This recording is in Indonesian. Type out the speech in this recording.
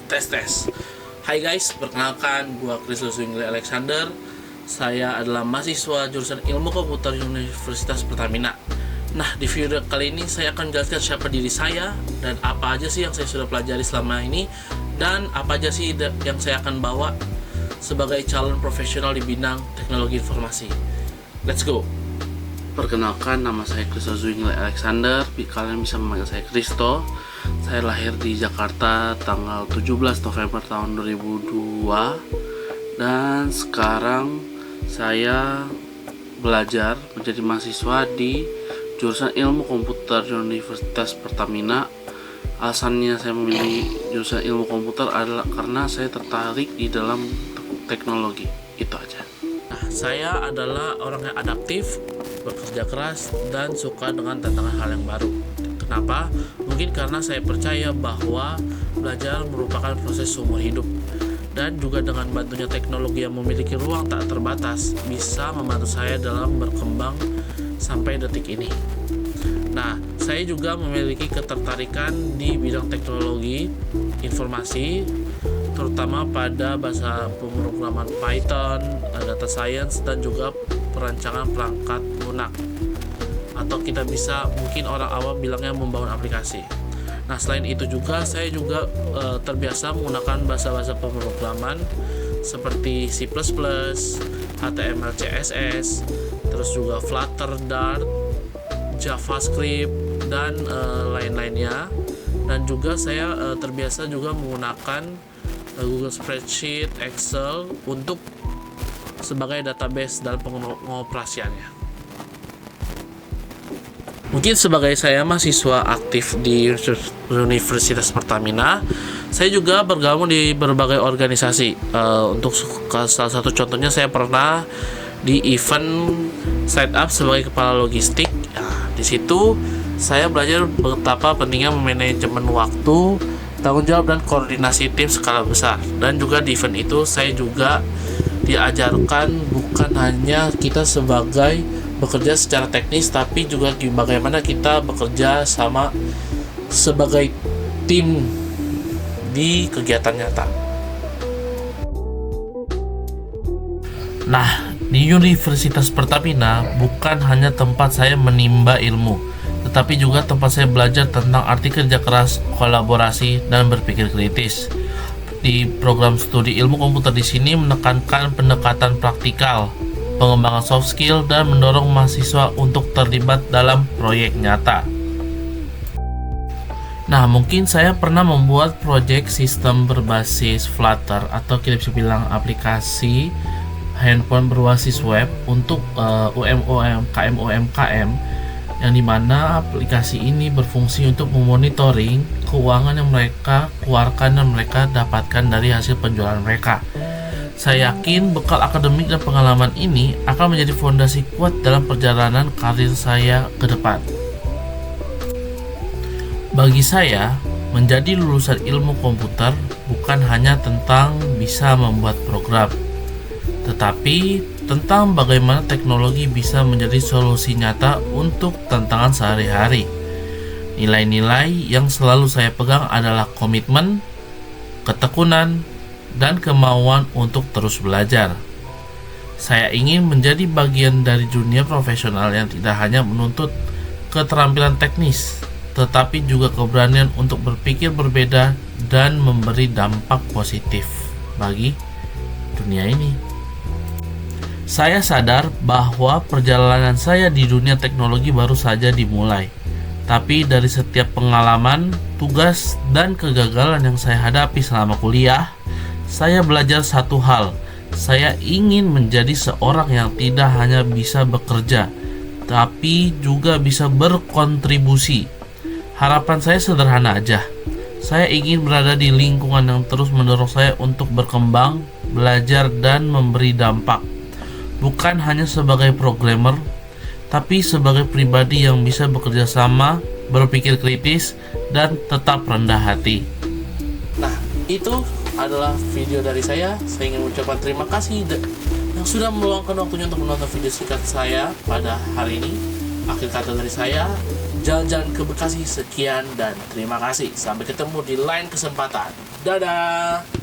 Tes. Hai guys, perkenalkan gua Kristus Wingley Alexander. Saya adalah mahasiswa jurusan Ilmu Komputer Universitas Pertamina. Nah, di video kali ini saya akan menjelaskan siapa diri saya dan apa aja sih yang saya sudah pelajari selama ini, dan apa aja sih yang saya akan bawa sebagai calon profesional di bidang teknologi informasi. Let's go. Perkenalkan, nama saya Kristus Wingley Alexander. Kalian bisa memanggil saya Kristo. Saya lahir di Jakarta tanggal 17 November tahun 2002, dan sekarang saya belajar menjadi mahasiswa di jurusan Ilmu Komputer Universitas Pertamina. Alasannya saya memilih jurusan Ilmu Komputer adalah karena saya tertarik di dalam teknologi. Itu aja. Nah, saya adalah orang yang adaptif, bekerja keras, dan suka dengan tantangan hal yang baru. Kenapa? Mungkin karena saya percaya bahwa belajar merupakan proses seumur hidup, dan juga dengan bantunya teknologi yang memiliki ruang tak terbatas bisa membantu saya dalam berkembang sampai detik ini. Nah, saya juga memiliki ketertarikan di bidang teknologi informasi, terutama pada bahasa pemrograman Python, data science, dan juga perancangan perangkat lunak, atau kita bisa mungkin orang awam bilangnya membangun aplikasi. Nah, selain itu juga saya juga terbiasa menggunakan bahasa-bahasa pemrograman seperti C++, HTML, CSS, terus juga Flutter, Dart, JavaScript, dan lain-lainnya. Dan juga saya terbiasa juga menggunakan Google Spreadsheet, Excel untuk sebagai database dalam pengoperasiannya. Mungkin sebagai saya mahasiswa aktif di Universitas Pertamina, saya juga bergabung di berbagai organisasi. Untuk salah satu contohnya, saya pernah di event setup sebagai kepala logistik. Nah, di situ saya belajar betapa pentingnya manajemen waktu, tanggung jawab, dan koordinasi tim skala besar. Dan juga di event itu saya juga diajarkan bukan hanya kita sebagai bekerja secara teknis, tapi juga bagaimana kita bekerja sama sebagai tim di kegiatan nyata. Nah, di Universitas Pertamina bukan hanya tempat saya menimba ilmu, tetapi juga tempat saya belajar tentang arti kerja keras, kolaborasi, dan berpikir kritis. Di program studi ilmu komputer di sini menekankan pendekatan praktikal, pengembangan soft skill, dan mendorong mahasiswa untuk terlibat dalam proyek nyata. Nah, mungkin saya pernah membuat proyek sistem berbasis Flutter, atau kita bisa bilang aplikasi handphone berbasis web untuk UMKM, yang dimana aplikasi ini berfungsi untuk memonitoring keuangan yang mereka keluarkan dan mereka dapatkan dari hasil penjualan mereka. Saya yakin bekal akademik dan pengalaman ini akan menjadi fondasi kuat dalam perjalanan karir saya ke depan. Bagi saya, menjadi lulusan ilmu komputer bukan hanya tentang bisa membuat program, tetapi tentang bagaimana teknologi bisa menjadi solusi nyata untuk tantangan sehari-hari. Nilai-nilai yang selalu saya pegang adalah komitmen, ketekunan, dan kemauan untuk terus belajar. Saya ingin menjadi bagian dari dunia profesional yang tidak hanya menuntut keterampilan teknis, tetapi juga keberanian untuk berpikir berbeda dan memberi dampak positif bagi dunia ini. Saya sadar bahwa perjalanan saya di dunia teknologi baru saja dimulai, tapi dari setiap pengalaman, tugas, dan kegagalan yang saya hadapi selama kuliah, saya belajar satu hal. Saya ingin menjadi seorang yang tidak hanya bisa bekerja, tapi juga bisa berkontribusi. Harapan saya sederhana aja. Saya ingin berada di lingkungan yang terus mendorong saya untuk berkembang, belajar, dan memberi dampak. Bukan hanya sebagai programmer, tapi sebagai pribadi yang bisa bekerja sama, berpikir kritis, dan tetap rendah hati. Nah, itu adalah video dari saya. Saya ingin mengucapkan terima kasih yang sudah meluangkan waktunya untuk menonton video singkat saya pada hari ini. Akhir kata dari saya, jalan-jalan ke Bekasi sekian dan terima kasih. Sampai ketemu di lain kesempatan. Dadah.